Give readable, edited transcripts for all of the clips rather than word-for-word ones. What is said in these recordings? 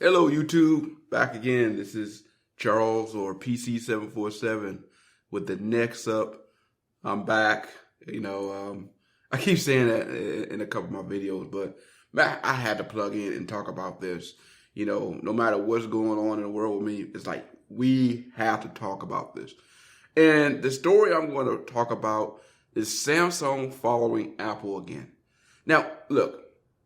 Hello, YouTube. Back again. This is Charles or PC747 with the next up. I'm back. I keep saying that in a couple of my videos, but man, I had to plug in and talk about this. No matter what's going on in the world with me, it's like we have to talk about this. And the story I'm going to talk about is Samsung following Apple again. Now, look.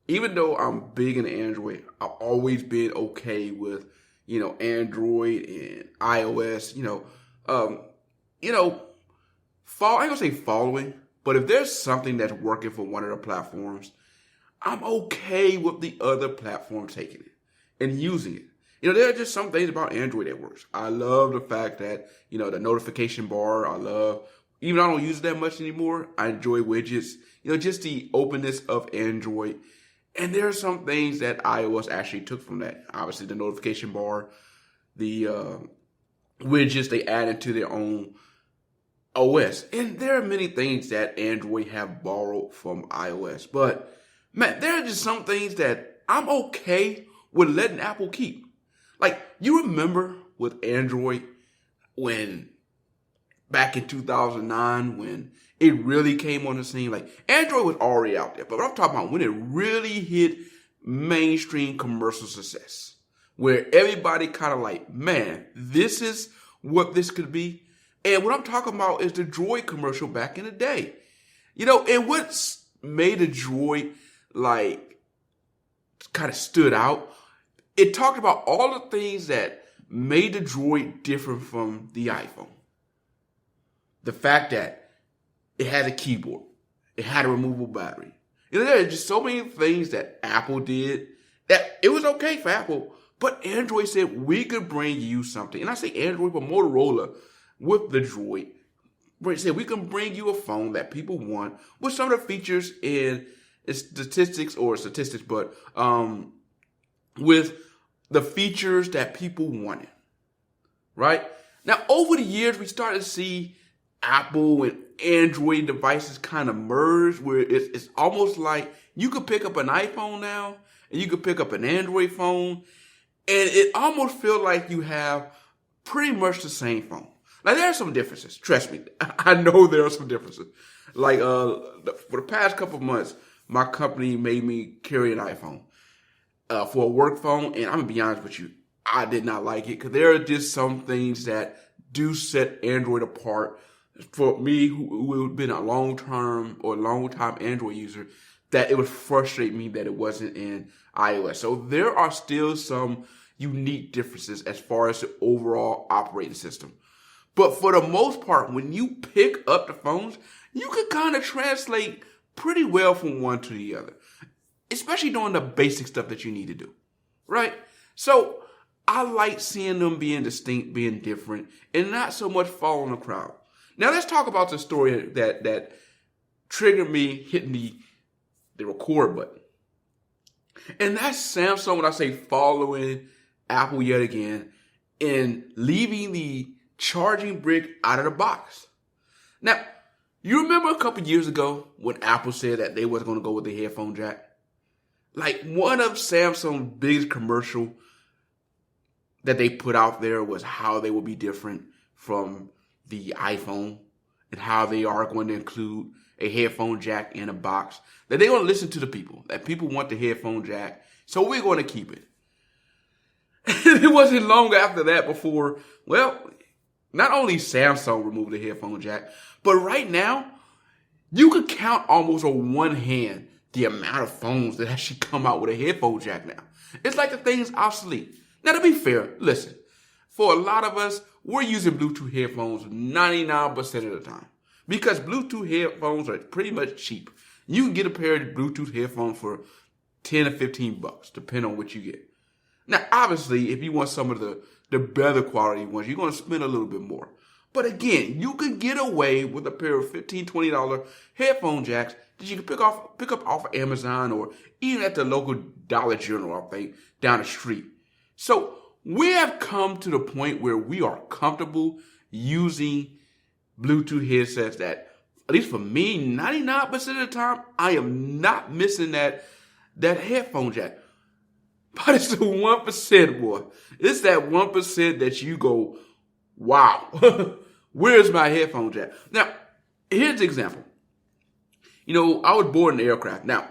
Even though I'm big into Android, I've always been okay with, Android and iOS, I ain't gonna say following, but if there's something that's working for one of the platforms, I'm okay with the other platform taking it and using it. There are just some things about Android that works. I love the fact that, the notification bar, even though I don't use it that much anymore, I enjoy widgets, just the openness of Android. And there are some things that iOS actually took from that. Obviously, the notification bar, the widgets they added to their own OS. And there are many things that Android have borrowed from iOS. But, man, there are just some things that I'm okay with letting Apple keep. Like, you remember with Android when back in 2009 when it really came on the scene. Like, Android was already out there, but what I'm talking about when it really hit mainstream commercial success, where everybody kind of like, man, this is what this could be. And what I'm talking about is the Droid commercial back in the day. And what's made the Droid like kind of stood out, it talked about all the things that made the Droid different from the iPhone. The fact that it had a keyboard. It had a removable battery. There are just so many things that Apple did that it was okay for Apple, but Android said we could bring you something. And I say Android, but Motorola with the Droid said we can bring you a phone that people want with some of the features in statistics, but with the features that people wanted. Right? Now, over the years, we started to see Apple and Android devices kind of merge, where it's almost like you could pick up an iPhone now and you could pick up an Android phone, and it almost feels like you have pretty much the same phone. Now, there are some differences. Trust me, I know there are some differences. Like for the past couple of months, my company made me carry an iPhone for a work phone, and I'm gonna be honest with you, I did not like it because there are just some things that do set Android apart. For me, who had been a long-time Android user, that it would frustrate me that it wasn't in iOS. So there are still some unique differences as far as the overall operating system. But for the most part, when you pick up the phones, you can kind of translate pretty well from one to the other, especially doing the basic stuff that you need to do, right? So I like seeing them being distinct, being different, and not so much following the crowd. Now let's talk about the story that triggered me hitting the record button. And that's Samsung, when I say following Apple yet again, and leaving the charging brick out of the box. Now, you remember a couple years ago when Apple said that they wasn't going to go with the headphone jack? Like, one of Samsung's biggest commercial that they put out there was how they would be different from the iPhone and how they are going to include a headphone jack in a box, that they're going to listen to the people, that people want the headphone jack, so we're going to keep it. It wasn't long after that before, well, not only Samsung removed the headphone jack, but right now, you could count almost on one hand the amount of phones that actually come out with a headphone jack now. It's like the thing's obsolete. Now, to be fair, listen, for a lot of us, we're using Bluetooth headphones 99% of the time because Bluetooth headphones are pretty much cheap. You can get a pair of Bluetooth headphones for $10 or $15, depending on what you get. Now, obviously, if you want some of the better quality ones, you're going to spend a little bit more. But again, you can get away with a pair of $15, $20 headphone jacks that you can pick up off of Amazon or even at the local Dollar General, I think, down the street. So we have come to the point where we are comfortable using Bluetooth headsets that, at least for me, 99% of the time, I am not missing that headphone jack. But it's the 1%, boy. It's that 1% that you go, wow, where's my headphone jack? Now, here's the example. I was board in the aircraft. Now,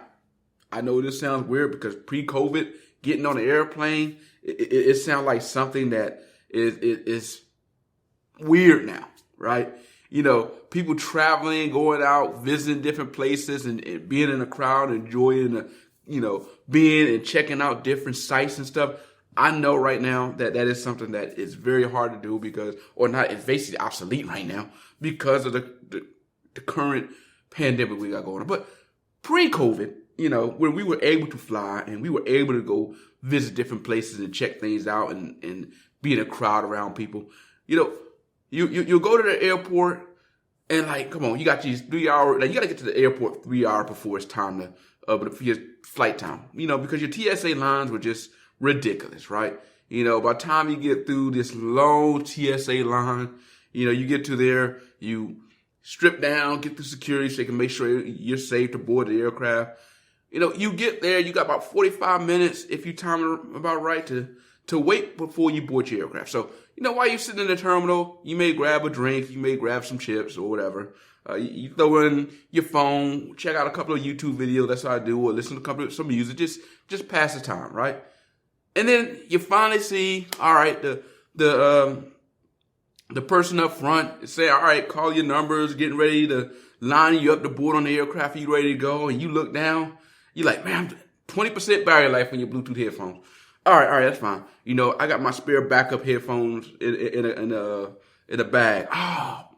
I know this sounds weird because pre-COVID, getting on an airplane, it sounds like something that is weird now, right? People traveling, going out, visiting different places and being in a crowd, enjoying being and checking out different sites and stuff. I know right now that is something that is very hard to do it's basically obsolete right now because of the current pandemic we got going on. But pre-COVID, when we were able to fly and we were able to go visit different places and check things out and be in a crowd around people, you go to the airport and come on, you got these 3 hours, you got to get to the airport 3 hours before it's time to, for your flight time, because your TSA lines were just ridiculous, right? By the time you get through this long TSA line, you get to there, you strip down, get through security so they can make sure you're safe to board the aircraft. You get there, you got about 45 minutes if you time it about right to wait before you board your aircraft. So, while you're sitting in the terminal, you may grab a drink, you may grab some chips or whatever. You throw in your phone, check out a couple of YouTube videos. That's what I do, or listen to some music. Just pass the time, right? And then you finally see, all right, the person up front say, all right, call your numbers, getting ready to line you up to board on the aircraft. You ready to go? And you look down, you're like, man, 20% battery life on your Bluetooth headphones. All right, that's fine. I got my spare backup headphones in a bag.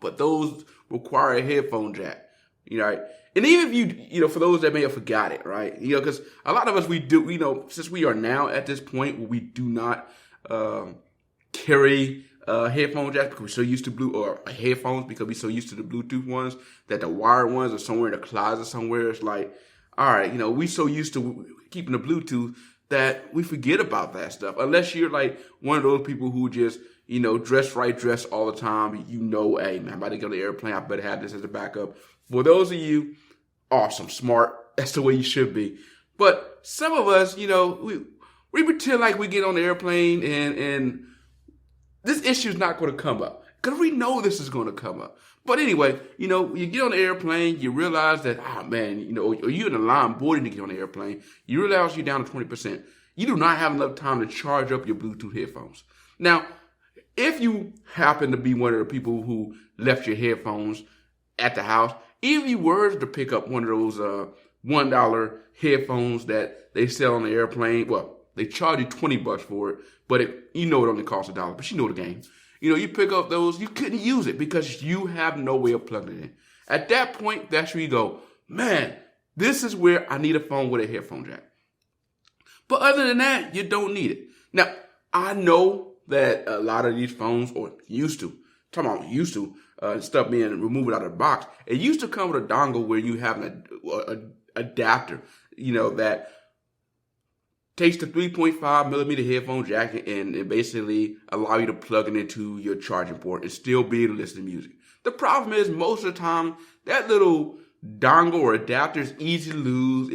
But those require a headphone jack. Right? And even if you for those that may have forgot it, right? Because a lot of us, we do, since we are now at this point where we do not carry headphone jacks because we're so used to headphones because we're so used to the Bluetooth ones that the wired ones are somewhere in a closet somewhere. It's like, all right, we so used to keeping the Bluetooth that we forget about that stuff. Unless you're like one of those people who just, dress all the time. Hey, man, I'm about to get on the airplane. I better have this as a backup. For those of you, awesome, smart. That's the way you should be. But some of us, we pretend like we get on the airplane and this issue is not going to come up because we know this is going to come up. But anyway, you get on the airplane, you realize that, or you're in the line boarding to get on the airplane, you realize you're down to 20%. You do not have enough time to charge up your Bluetooth headphones. Now, if you happen to be one of the people who left your headphones at the house, even if you were to pick up one of those $1 headphones that they sell on the airplane, well, they charge you $20 for it, but it only costs $1, but you know the game. You pick up those, you couldn't use it because you have no way of plugging it in. At that point, that's where you go, man, this is where I need a phone with a headphone jack. But other than that, you don't need it. Now, I know that a lot of these phones, or used to, stuff being removed out of the box, it used to come with a dongle where you have an adapter, that takes the 3.5 millimeter headphone jack and basically allow you to plug it into your charging port and still be able to listen to music. The problem is most of the time that little dongle or adapter is easy to lose.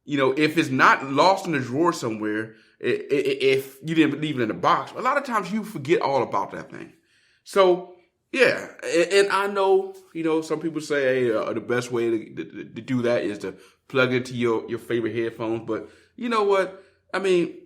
If it's not lost in a drawer somewhere, if you didn't leave it in the box, a lot of times you forget all about that thing. So yeah, and I know some people say the best way to do that is to plug into your favorite headphones, but you know what? I mean,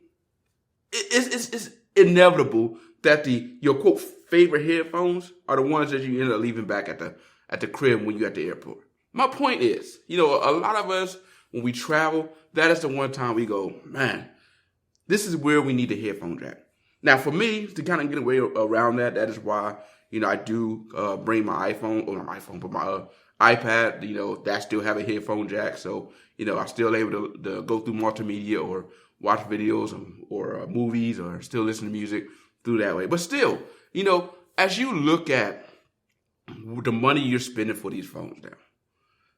it's inevitable that your quote favorite headphones are the ones that you end up leaving back at the crib when you're at the airport. My point is, a lot of us when we travel, that is the one time we go, man, this is where we need a headphone jack. Now, for me to kind of get away around that is why I do bring my iPhone, or not my iPhone, but my iPad, that still have a headphone jack. So, I'm still able to go through multimedia or watch videos or movies or still listen to music through that way. But still, as you look at the money you're spending for these phones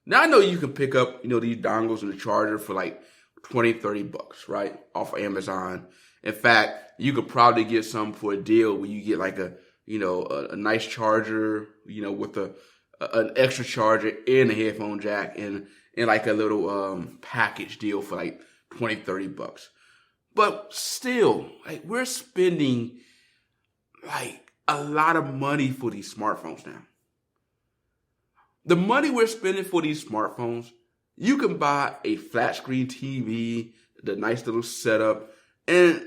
now I know you can pick up, these dongles and the charger for like $20-$30, right? Off of Amazon. In fact, you could probably get some for a deal where you get like a nice charger, with an extra charger and a headphone jack and like a little package deal for like $20-$30. But still, like we're spending like a lot of money for these smartphones now. The money we're spending for these smartphones, you can buy a flat screen TV, the nice little setup, and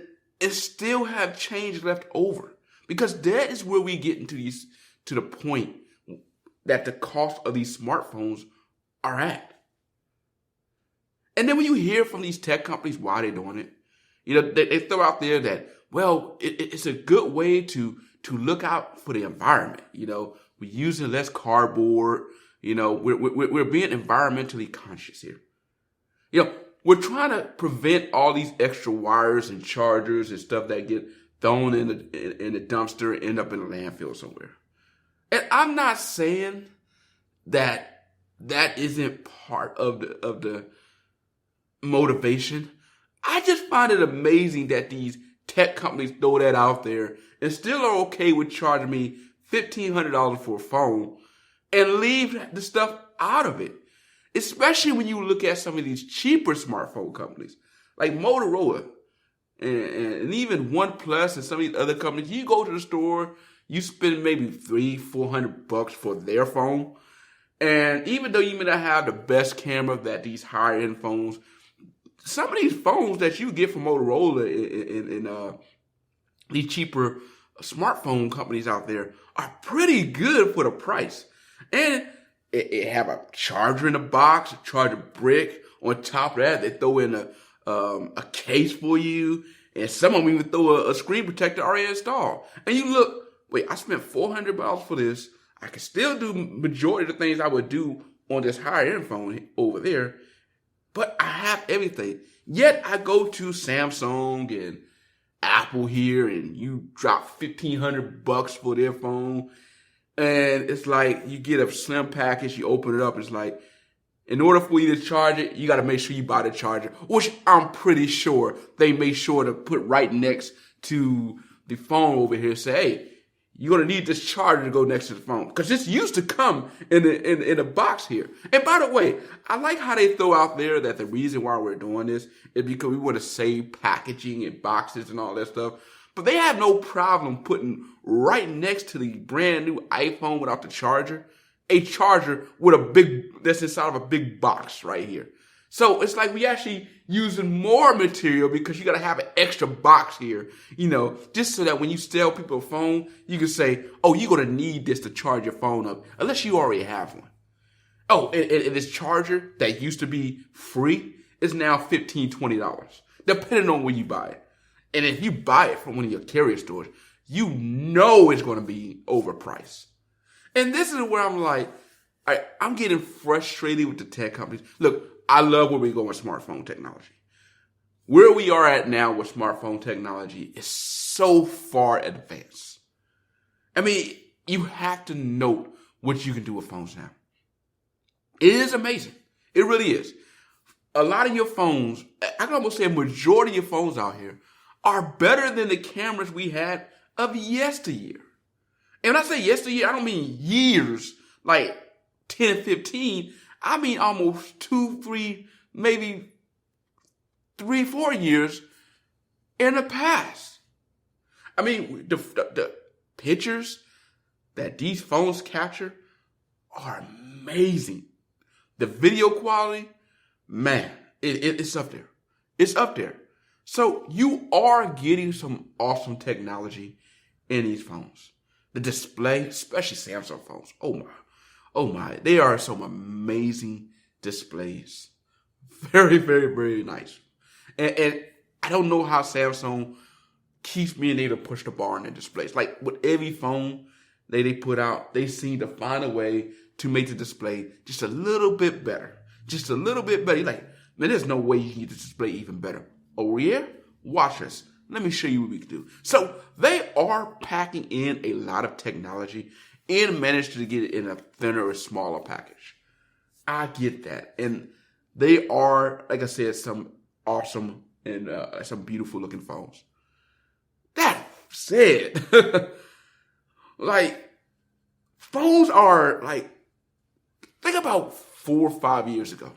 still have change left over. Because that is where we get to the point that the cost of these smartphones are at. And then when you hear from these tech companies why they're doing it, they throw out there that, well, it's a good way to look out for the environment. We're using less cardboard. We're being environmentally conscious here. We're trying to prevent all these extra wires and chargers and stuff that get thrown in the dumpster and end up in a landfill somewhere. And I'm not saying that isn't part of the motivation. I just find it amazing that these tech companies throw that out there and still are okay with charging me $1,500 for a phone and leave the stuff out of it. Especially when you look at some of these cheaper smartphone companies like Motorola and even OnePlus and some of these other companies. You go to the store, you spend maybe $300-400 for their phone. And even though you may not have the best camera that these higher end phones, some of these phones that you get from Motorola and these cheaper smartphone companies out there are pretty good for the price. And it have a charger in the box, a charger brick. On top of that, they throw in a case for you. And some of them even throw a screen protector already installed. And you look, wait, I spent $400 for this. I can still do majority of the things I would do on this higher end phone over there. But I have everything. Yet I go to Samsung and Apple here and you drop $1,500 for their phone. And it's like you get a slim package, you open it up, it's like, in order for you to charge it, you got to make sure you buy the charger, which I'm pretty sure they made sure to put right next to the phone over here. Say, hey, you're going to need this charger to go next to the phone. Because this used to come in a box here. And by the way, I like how they throw out there that the reason why we're doing this is because we want to save packaging and boxes and all that stuff. But they have no problem putting right next to the brand new iPhone without the charger, a charger with that's inside of a big box right here. So it's like we actually using more material because you got to have an extra box here, just so that when you sell people a phone, you can say, oh, you're going to need this to charge your phone up, unless you already have one. Oh, and this charger that used to be free is now $15-20, depending on where you buy it. And if you buy it from one of your carrier stores, you know it's going to be overpriced. And this is where I'm like, I'm getting frustrated with the tech companies. Look, I love where we go with smartphone technology. Where we are at now with smartphone technology is so far advanced. I mean, you have to note what you can do with phones now. It is amazing. It really is. A lot of your phones, I can almost say a majority of your phones out here, are better than the cameras we had of yesteryear. And when I say yesteryear, I don't mean years, like 10, 15. I mean almost 2, 3, maybe 3, 4 years in the past. I mean, the pictures that these phones capture are amazing. The video quality, man, it's up there. It's up there. So you are getting some awesome technology in these phones. The display, especially Samsung phones. Oh my. They are some amazing displays. Very, very, very nice. And I don't know how Samsung keeps being able to push the bar on their displays. Like with every phone they put out, they seem to find a way to make the display just a little bit better. Just a little bit better. You're like, man, there's no way you can get the display even better. Oh yeah? Watch us. Let me show you what we can do. So they are packing in a lot of technology and managed to get it in a thinner or smaller package. I get that. And they are, like I said, some awesome and some beautiful looking phones. That said, like, phones are like, think about 4 or 5 years ago,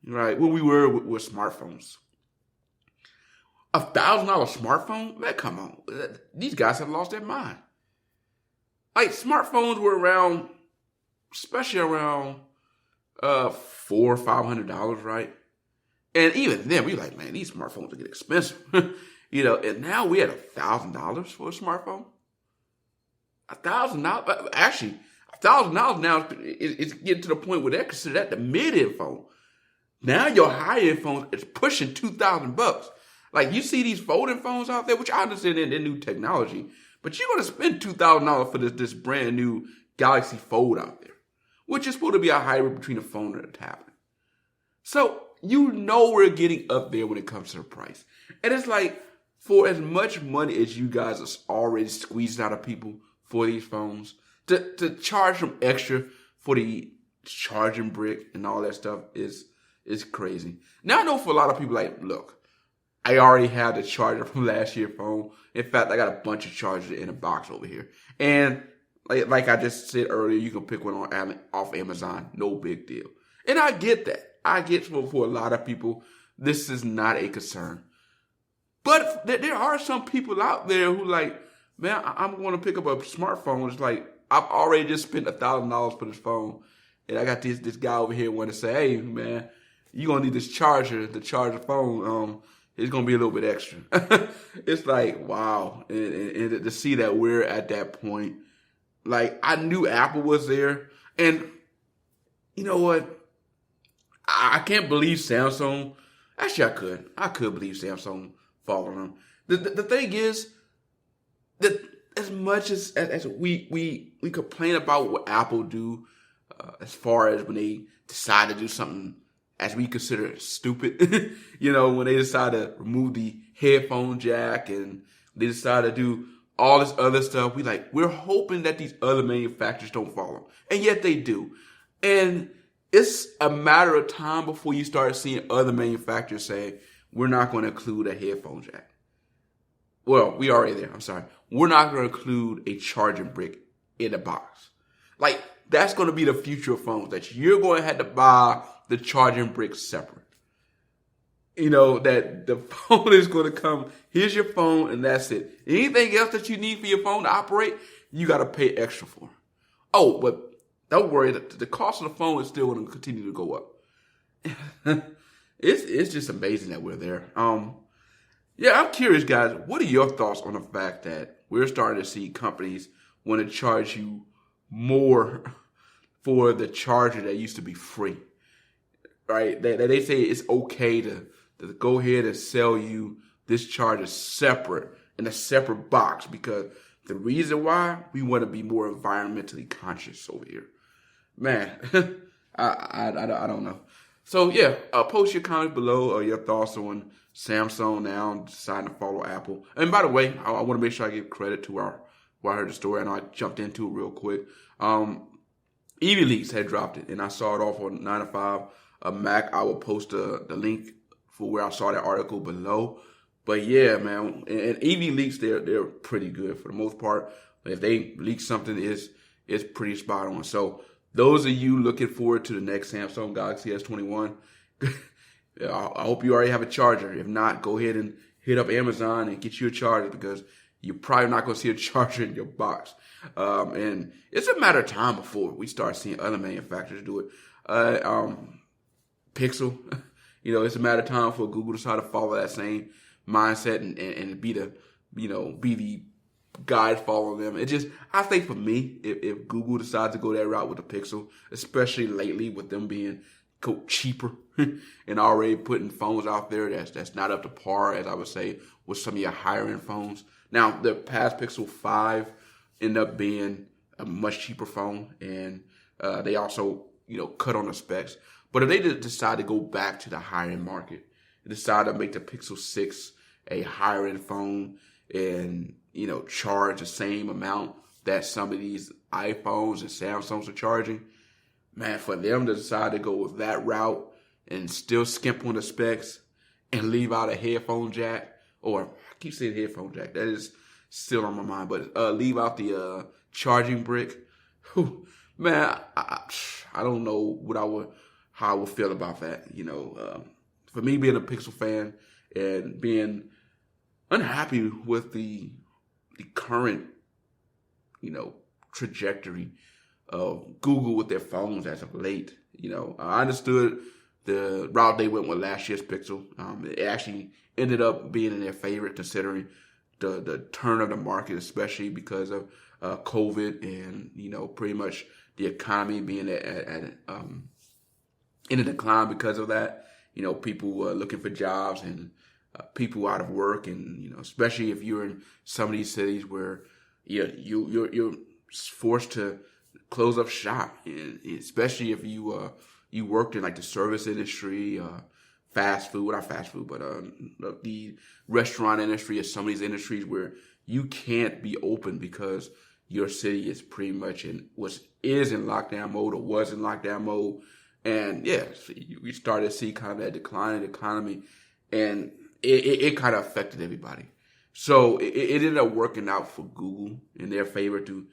right? When we were with smartphones. $1,000 smartphone? Man, come on. These guys have lost their mind. Like, smartphones were around, especially around $400 or $500, right? And even then, we like, man, these smartphones are getting expensive. And now we at $1,000 for a smartphone. $1,000, actually, $1,000 now is getting to the point where they consider that the mid-end phone. Now your high-end phone is pushing $2,000. Like, you see these folding phones out there, which I understand they're new technology, but you're going to spend $2,000 for this brand new Galaxy Fold out there, which is supposed to be a hybrid between a phone and a tablet. So we're getting up there when it comes to the price. And it's like, for as much money as you guys are already squeezing out of people for these phones, to charge them extra for the charging brick and all that stuff is crazy. Now, I know for a lot of people, like, look, I already have the charger from last year's phone. In fact, I got a bunch of chargers in a box over here. And like I just said earlier, you can pick one off Amazon. No big deal. And I get that. I get for a lot of people, this is not a concern. But there are some people out there who like, man, I'm going to pick up a smartphone. It's like, I've already just spent $1,000 for this phone. And I got this guy over here wanting to say, hey, man, you're going to need this charger to charge the phone. It's going to be a little bit extra. It's like, wow. And to see that we're at that point, like, I knew Apple was there. And you know what? I can't believe Samsung. Actually, I could believe Samsung following them. The thing is that as much as we complain about what Apple do, as far as when they decide to do something as we consider stupid, when they decide to remove the headphone jack and they decide to do all this other stuff, we're hoping that these other manufacturers don't follow. And yet they do. And it's a matter of time before you start seeing other manufacturers say, we're not going to include a headphone jack. Well, we already there. I'm sorry. We're not going to include a charging brick in the box. Like, that's going to be the future of phones, that you're going to have to buy the charging brick separate. That the phone is going to come, here's your phone, and that's it. Anything else that you need for your phone to operate, you got to pay extra for. Oh, but don't worry, the cost of the phone is still going to continue to go up. It's just amazing that we're there. Yeah, I'm curious, guys. What are your thoughts on the fact that we're starting to see companies want to charge you more for the charger that used to be free, right? They say it's okay to go ahead and sell you this charger separate in a separate box, because the reason why, we want to be more environmentally conscious over here. Man, I don't know. So yeah, post your comments below or your thoughts on Samsung now deciding to follow Apple. And by the way, I want to make sure I give credit to where I heard the story. I know I jumped into it real quick. EV Leaks had dropped it, and I saw it off on 9 to 5 Mac. I will post the link for where I saw that article below. But yeah, man, and EV Leaks, they're pretty good for the most part. If they leak something, it's pretty spot on. So those of you looking forward to the next Samsung Galaxy S21, I hope you already have a charger. If not, go ahead and hit up Amazon and get you a charger, because you're probably not going to see a charger in your box. And it's a matter of time before we start seeing other manufacturers do it. Pixel, it's a matter of time for Google to try to follow that same mindset and be the guide following them. I think for me, if Google decides to go that route with the Pixel, especially lately with them being cheaper and already putting phones out there that's not up to par, as I would say, with some of your higher end phones. Now, the past Pixel 5 ended up being a much cheaper phone, and they also, cut on the specs. But if they decide to go back to the higher end market, decide to make the Pixel 6 a higher end phone and, charge the same amount that some of these iPhones and Samsungs are charging, man, for them to decide to go with that route and still skimp on the specs and leave out a headphone jack, or I keep saying headphone jack, that is still on my mind, but leave out the charging brick, man, I don't know how I would feel about that. For me being a Pixel fan and being unhappy with the current, trajectory of Google with their phones as of late. I understood the route they went with last year's Pixel. It actually ended up being in their favor considering the turn of the market, especially because of COVID and pretty much the economy being in a decline because of that. People looking for jobs and people out of work, and especially if you're in some of these cities where you're forced to close up shop, and especially if you worked in like the service industry, fast food, not fast food, but the restaurant industry, or some of these industries where you can't be open because your city is pretty much is in lockdown mode or was in lockdown mode. And yeah, so we started to see kind of that decline in the economy, and it kind of affected everybody. So it ended up working out for Google in their favor to,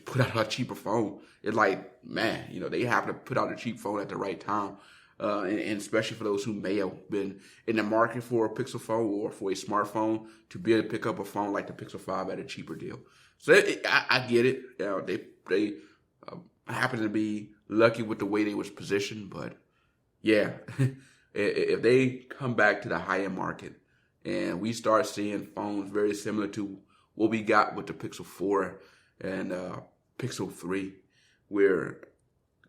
put out a cheaper phone. It's like, man, they happen to put out a cheap phone at the right time. And especially for those who may have been in the market for a Pixel phone or for a smartphone, to be able to pick up a phone like the Pixel 5 at a cheaper deal. So I get it. They happen to be lucky with the way they was positioned, but yeah, if they come back to the high-end market and we start seeing phones very similar to what we got with the Pixel 4 and Pixel 3, where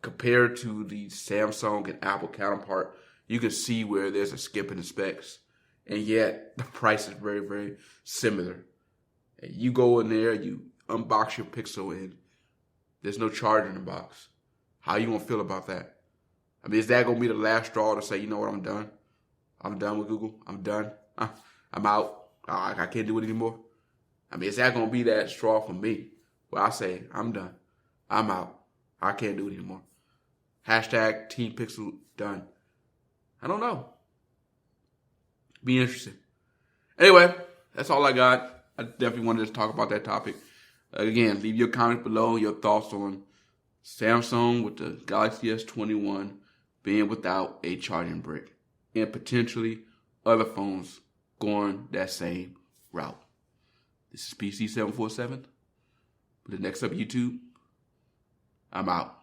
compared to the Samsung and Apple counterpart, you can see where there's a skip in the specs, and yet the price is very, very similar. And you go in there, you unbox your Pixel, and there's no charger in the box. How you gonna feel about that? I mean, is that gonna be the last straw to say, you know what, I'm done? I'm done with Google. I'm done. I'm out. I can't do it anymore. I mean, is that gonna be that straw for me? Well, I say, I'm done. I'm out. I can't do it anymore. Hashtag Team Pixel done. I don't know. Be interesting. Anyway, that's all I got. I definitely wanted to talk about that topic. Again, leave your comments below, your thoughts on Samsung with the Galaxy S21 being without a charging brick, and potentially other phones going that same route. This is PC747. For the next up YouTube, I'm out.